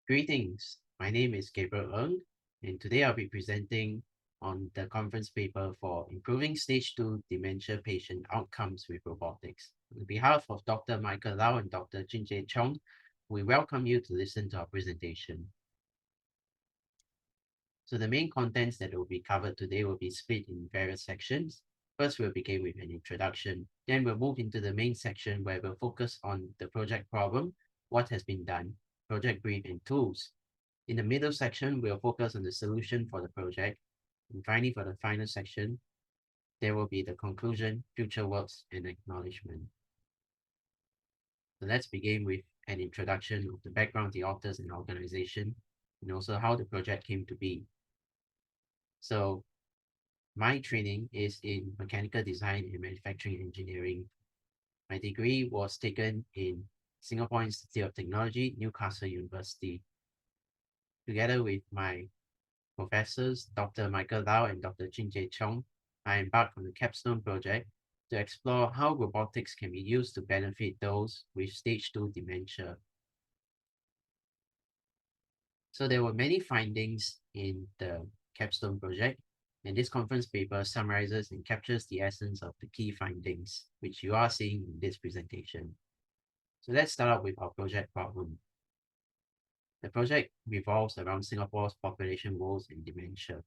Greetings, my name is Gabriel Ng, and today I'll be presenting on the conference paper for Improving Stage 2 Dementia Patient Outcomes with Robotics. On behalf of Dr. Michael Lau and Dr. Jae Chong, we welcome you to listen to our presentation. So the main contents that will be covered today will be split in various sections. First, we'll begin with an introduction. Then we'll move into the main section where we'll focus on the project problem, what has been done, project brief, and tools. In the middle section, we'll focus on the solution for the project. And finally, for the final section, there will be the conclusion, future works, and acknowledgement. So let's begin with an introduction of the background, the authors and organization, and also how the project came to be. So my training is in mechanical design and manufacturing engineering. My degree was taken in Singapore Institute of Technology, Newcastle University. Together with my professors, Dr. Michael Lau and Dr. Jae Chong, I embarked on the capstone project to explore how robotics can be used to benefit those with stage 2 dementia. So there were many findings in the capstone project, and this conference paper summarizes and captures the essence of the key findings, which you are seeing in this presentation. So let's start out with our project problem. The project revolves around Singapore's population woes and dementia.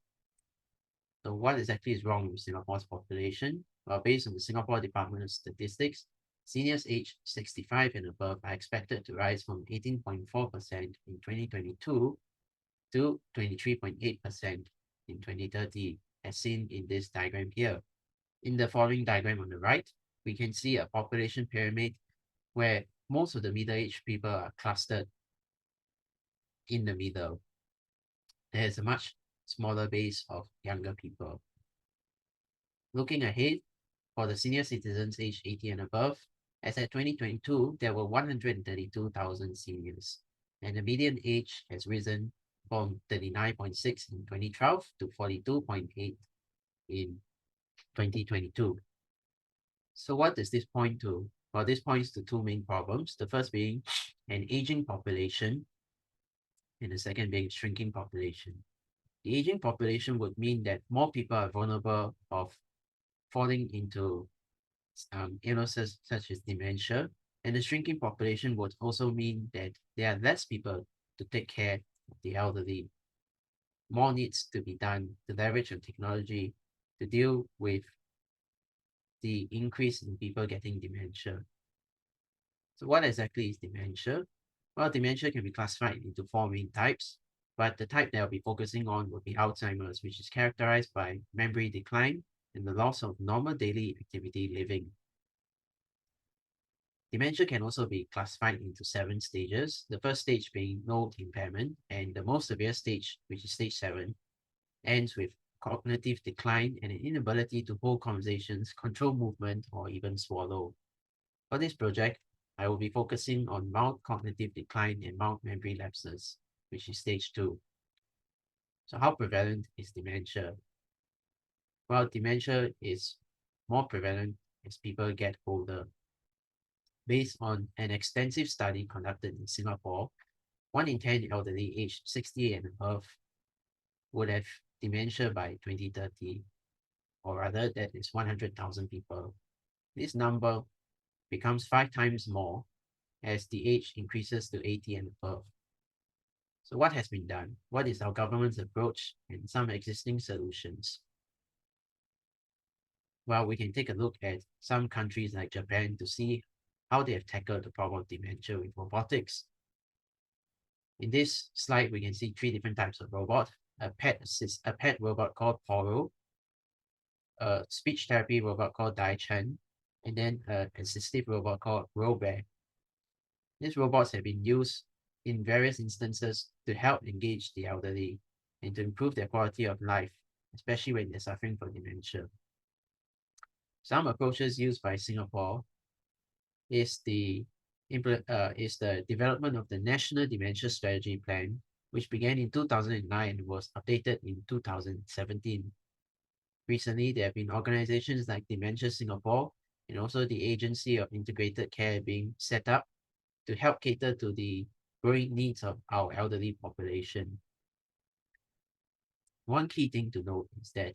So what exactly is wrong with Singapore's population? Well, based on the Singapore Department of Statistics, seniors aged 65 and above are expected to rise from 18.4% in 2022 to 23.8% in 2030, as seen in this diagram here. In the following diagram on the right, we can see a population pyramid where most of the middle-aged people are clustered in the middle. There is a much smaller base of younger people. Looking ahead, for the senior citizens aged 80 and above, as at 2022, there were 132,000 seniors, and the median age has risen from 39.6 in 2012 to 42.8 in 2022. So what does this point to? Well, this points to two main problems. The first being an aging population, and the second being shrinking population. The aging population would mean that more people are vulnerable of falling into illnesses such as dementia, and the shrinking population would also mean that there are less people to take care of the elderly. More needs to be done to leverage on technology to deal with the increase in people getting dementia. So what exactly is dementia? Well, dementia can be classified into four main types, but the type that I'll be focusing on will be Alzheimer's, which is characterized by memory decline and the loss of normal daily activity living. Dementia can also be classified into 7 stages, the first stage being no impairment, and the most severe stage, which is stage 7, ends with cognitive decline and an inability to hold conversations, control movement, or even swallow. For this project, I will be focusing on mild cognitive decline and mild memory lapses, which is stage 2. So how prevalent is dementia? Well, dementia is more prevalent as people get older. Based on an extensive study conducted in Singapore, 1 in 10 elderly aged 60 and above would have dementia by 2030, or rather, that is 100,000 people. This number becomes 5 times more as the age increases to 80 and above. So what has been done? What is our government's approach and some existing solutions? Well, we can take a look at some countries like Japan to see how they have tackled the problem of dementia with robotics. In this slide, we can see 3 different types of robot: a pet robot called Poro, a speech therapy robot called Dai-Chen, and then an assistive robot called Robear. These robots have been used in various instances to help engage the elderly and to improve their quality of life, especially when they're suffering from dementia. Some approaches used by Singapore is the development of the National Dementia Strategy Plan, which began in 2009 and was updated in 2017. Recently, there have been organizations like Dementia Singapore and also the Agency of Integrated Care being set up to help cater to the growing needs of our elderly population. One key thing to note is that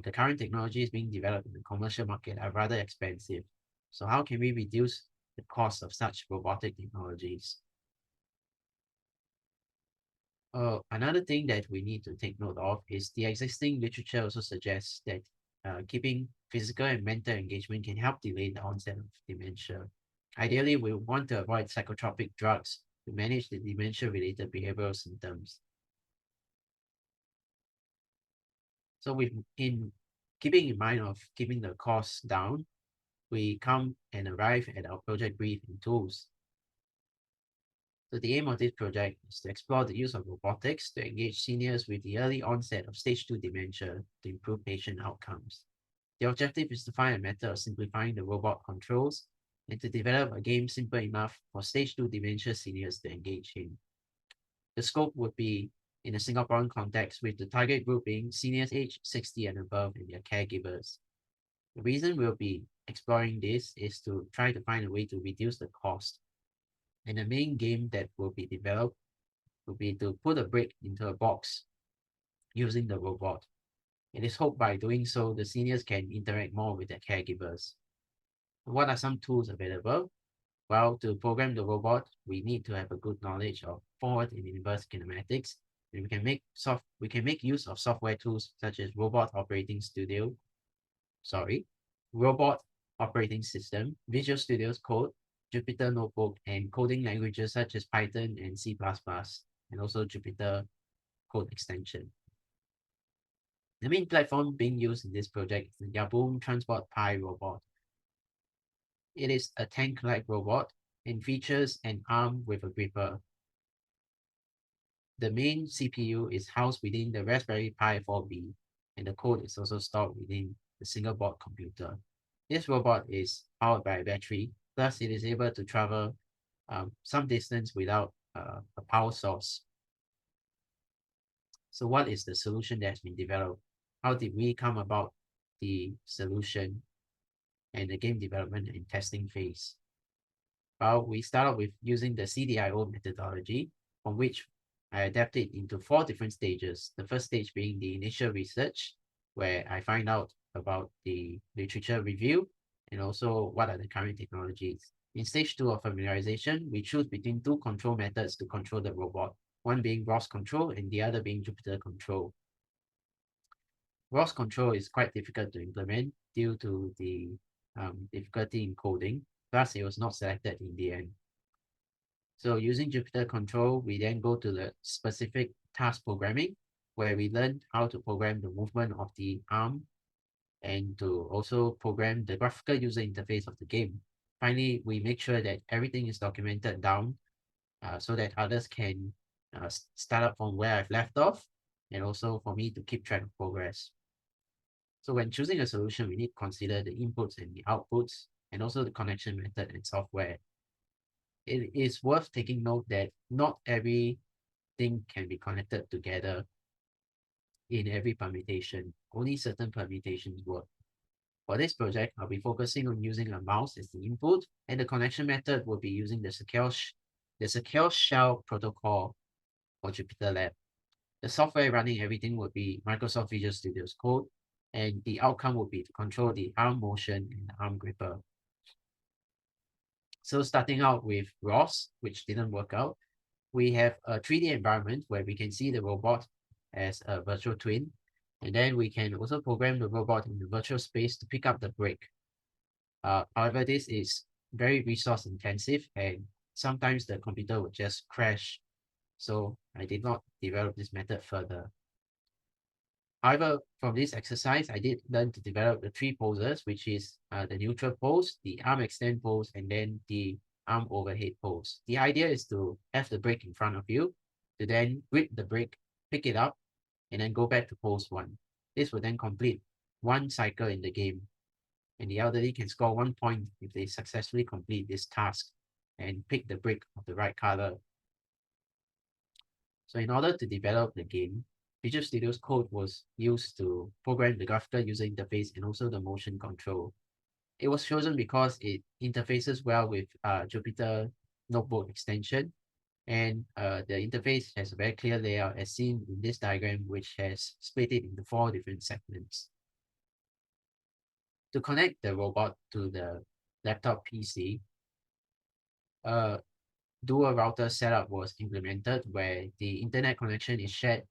the current technologies being developed in the commercial market are rather expensive. So how can we reduce the cost of such robotic technologies? Another thing that we need to take note of is the existing literature also suggests that keeping physical and mental engagement can help delay the onset of dementia. Ideally, we want to avoid psychotropic drugs to manage the dementia-related behavioral symptoms. So in keeping in mind of keeping the costs down, we come and arrive at our project brief and tools. So the aim of this project is to explore the use of robotics to engage seniors with the early onset of stage 2 dementia to improve patient outcomes. The objective is to find a method of simplifying the robot controls and to develop a game simple enough for stage 2 dementia seniors to engage in. The scope would be in a Singaporean context, with the target group being seniors aged 60 and above and their caregivers. The reason we'll be exploring this is to try to find a way to reduce the cost. And the main game that will be developed will be to put a brick into a box using the robot. It is hoped by doing so, the seniors can interact more with their caregivers. What are some tools available? Well, to program the robot, we need to have a good knowledge of forward and inverse kinematics. And we can make use of software tools such as Robot Operating System, Visual Studio's Code, Jupyter Notebook, and coding languages such as Python and C++, and also Jupyter Code Extension. The main platform being used in this project is the Yaboom Transport Pi robot. It is a tank-like robot and features an arm with a gripper. The main CPU is housed within the Raspberry Pi 4B, and the code is also stored within the single board computer. This robot is powered by a battery, thus it is able to travel some distance without a power source. So what is the solution that has been developed? How did we come about the solution and the game development and testing phase? Well, we start out with using the CDIO methodology, from which I adapted into 4 different stages. The first stage being the initial research, where I find out about the literature review and also what are the current technologies. In stage 2 of familiarization, we choose between 2 control methods to control the robot, one being ROS control and the other being Jupyter control. ROS control is quite difficult to implement due to the difficulty in coding, thus it was not selected in the end. So using Jupyter control, we then go to the specific task programming, where we learn how to program the movement of the arm and to also program the graphical user interface of the game. Finally, we make sure that everything is documented down so that others can start up from where I've left off, and also for me to keep track of progress. So when choosing a solution, we need to consider the inputs and the outputs, and also the connection method and software. It is worth taking note that not everything can be connected together in every permutation. Only certain permutations work. For this project, I'll be focusing on using a mouse as the input, and the connection method will be using the secure shell protocol for Jupyter Lab. The software running everything would be Microsoft Visual Studio's code, and the outcome would be to control the arm motion and the arm gripper. So starting out with ROS, which didn't work out, we have a 3D environment where we can see the robot as a virtual twin, and then we can also program the robot in the virtual space to pick up the brake. However, this is very resource intensive, and sometimes the computer would just crash. So I did not develop this method further. However, from this exercise, I did learn to develop the 3 poses, which is the neutral pose, the arm extend pose, and then the arm overhead pose. The idea is to have the brake in front of you, to then grip the brake, pick it up, and then go back to pose 1. This will then complete 1 cycle in the game, and the elderly can score 1 point if they successfully complete this task and pick the brake of the right color. So in order to develop the game, Visual Studio's code was used to program the graphical user interface and also the motion control. It was chosen because it interfaces well with Jupyter Notebook extension, And the interface has a very clear layout as seen in this diagram, which has split it into 4 different segments. To connect the robot to the laptop PC, a dual router setup was implemented where the internet connection is shared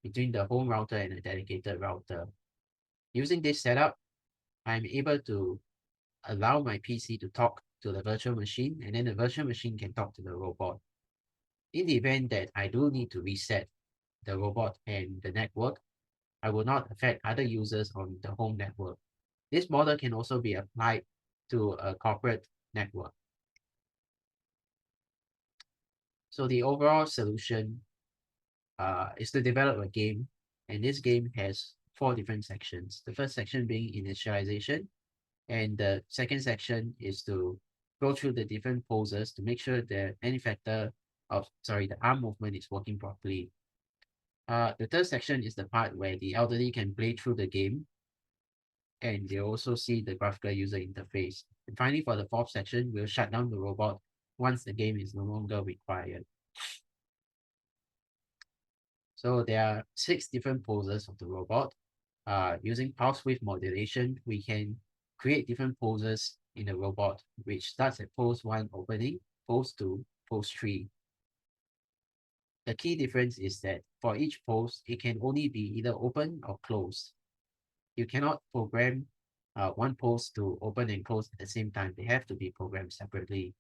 between the home router and a dedicated router. Using this setup, I'm able to allow my PC to talk to the virtual machine, and then the virtual machine can talk to the robot. In the event that I do need to reset the robot and the network, I will not affect other users on the home network. This model can also be applied to a corporate network. So the overall solution is to develop a game, and this game has 4 different sections. The first section being initialization, and the second section is to go through the different poses to make sure the the arm movement is working properly. The third section is the part where the elderly can play through the game and they also see the graphical user interface. And finally, for the fourth section, we'll shut down the robot once the game is no longer required. So there are 6 different poses of the robot. Using pulse width modulation, we can create different poses in the robot, which starts at pose 1 opening, pose 2, pose 3. The key difference is that for each pose, it can only be either open or closed. You cannot program one pose to open and close at the same time. They have to be programmed separately.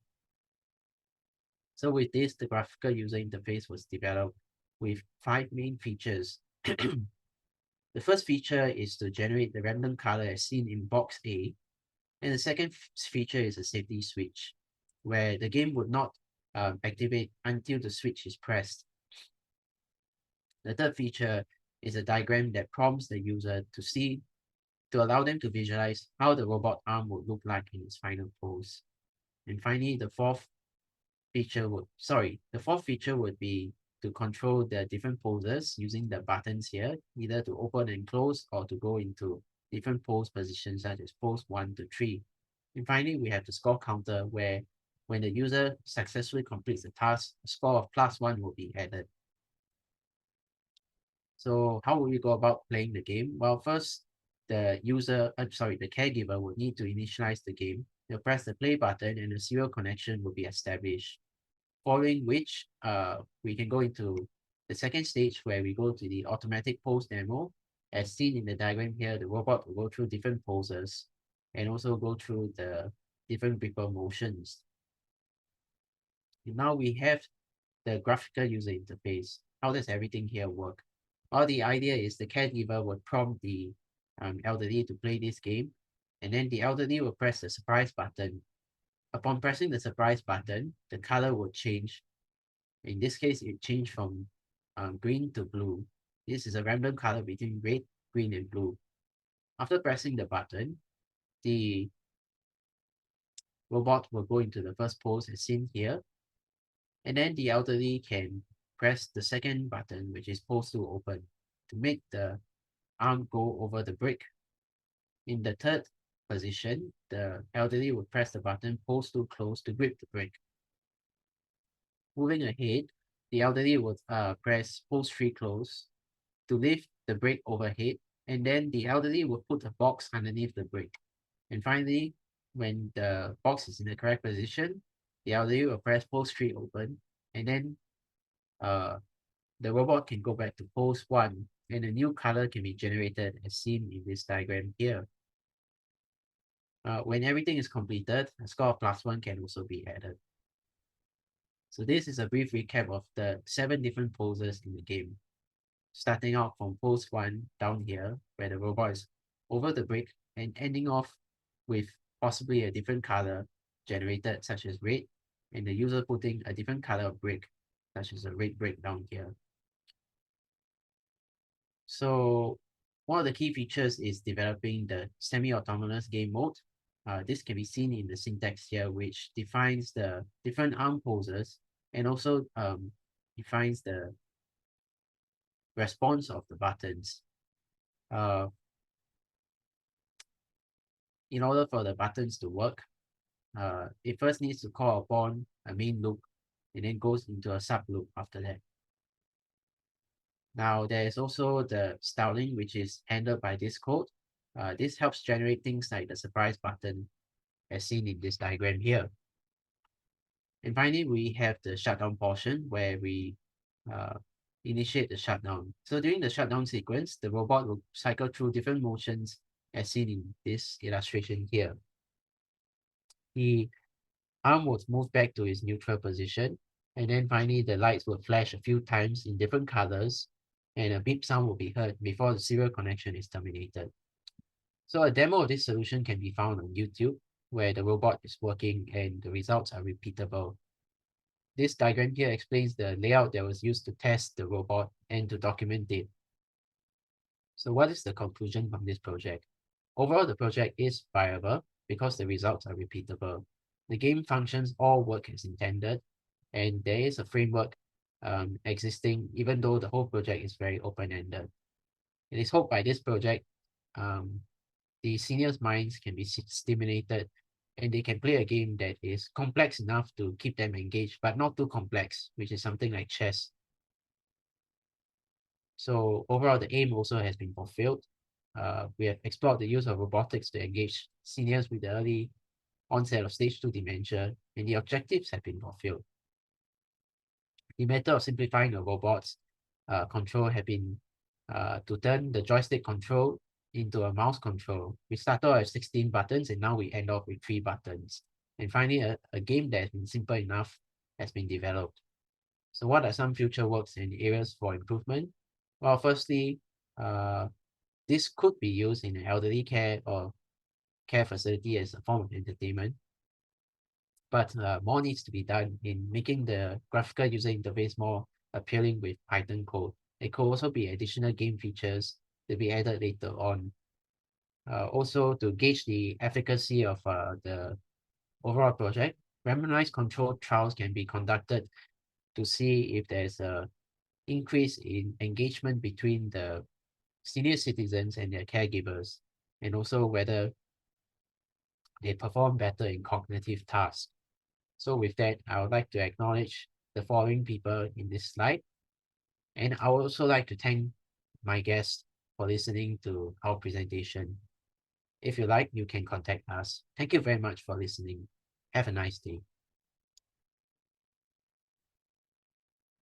So with this, the graphical user interface was developed with 5 main features. The first feature is to generate the random color as seen in box A. And the second feature is a safety switch, where the game would not activate until the switch is pressed. The third feature is a diagram that prompts the user to allow them to visualize how the robot arm would look like in its final pose. And finally, the fourth feature would be to control the different poses using the buttons here, either to open and close or to go into different pose positions such as pose 1 to 3. And finally, we have the score counter where when the user successfully completes the task, a score of +1 will be added. So how will you go about playing the game? Well, first, the caregiver would need to initialize the game. They'll press the play button and a serial connection will be established. Following which, we can go into the second stage where we go to the automatic pose demo. As seen in the diagram here, the robot will go through different poses and also go through the different gripper motions. And now we have the graphical user interface. How does everything here work? Well, the idea is the caregiver would prompt the elderly to play this game, and then the elderly will press the surprise button. Upon pressing the surprise button, the color will change. In this case, it changed from green to blue. This is a random color between red, green, and blue. After pressing the button, the robot will go into the first pose as seen here, and then the elderly can press the second button, which is pose to open, to make the arm go over the brick. In the third position, the elderly would press the button pose to close to grip the brick. Moving ahead, the elderly would press pose 3 close to lift the brick overhead, and then the elderly will put a box underneath the brick. And finally, when the box is in the correct position, the elderly will press pose 3 open, and then uh, the robot can go back to pose 1, and a new color can be generated as seen in this diagram here. When everything is completed, a score of +1 can also be added. So this is a brief recap of the 7 different poses in the game. Starting out from pose 1 down here, where the robot is over the brick, and ending off with possibly a different color generated, such as red, and the user putting a different color of brick, such as a red brick down here. So one of the key features is developing the semi-autonomous game mode. This can be seen in the syntax here, which defines the different arm poses and also defines the response of the buttons. Uh, in order for the buttons to work, it first needs to call upon a main loop and then goes into a sub loop after that. Now, there is also the styling, which is handled by this code. This helps generate things like the surprise button as seen in this diagram here. And finally, we have the shutdown portion where we uh, initiate the shutdown. So during the shutdown sequence, the robot will cycle through different motions as seen in this illustration here. The arm will move back to its neutral position, and then finally the lights will flash a few times in different colors, and a beep sound will be heard before the serial connection is terminated. So a demo of this solution can be found on YouTube, where the robot is working and the results are repeatable. This diagram here explains the layout that was used to test the robot and to document it. So what is the conclusion from this project? Overall, the project is viable because the results are repeatable. The game functions all work as intended, and there is a framework existing, even though the whole project is very open-ended. It is hoped by this project, the seniors' minds can be stimulated and they can play a game that is complex enough to keep them engaged, but not too complex, which is something like chess. So overall, the aim also has been fulfilled. We have explored the use of robotics to engage seniors with the early onset of stage 2 dementia, and the objectives have been fulfilled. The method of simplifying the robot's control have been to turn the joystick control into a mouse control. We started with 16 buttons and now we end off with 3 buttons. And finally, a game that has been simple enough has been developed. So what are some future works and areas for improvement? Well, firstly, this could be used in elderly care or care facility as a form of entertainment. But more needs to be done in making the graphical user interface more appealing with Python code. It could also be additional game features to be added later on. Also, to gauge the efficacy of the overall project, randomized controlled trials can be conducted to see if there's a increase in engagement between the senior citizens and their caregivers, and also whether they perform better in cognitive tasks. So with that, I would like to acknowledge the following people in this slide. And I would also like to thank my guests for listening to our presentation. If you like, you can contact us. Thank you very much for listening. Have a nice day.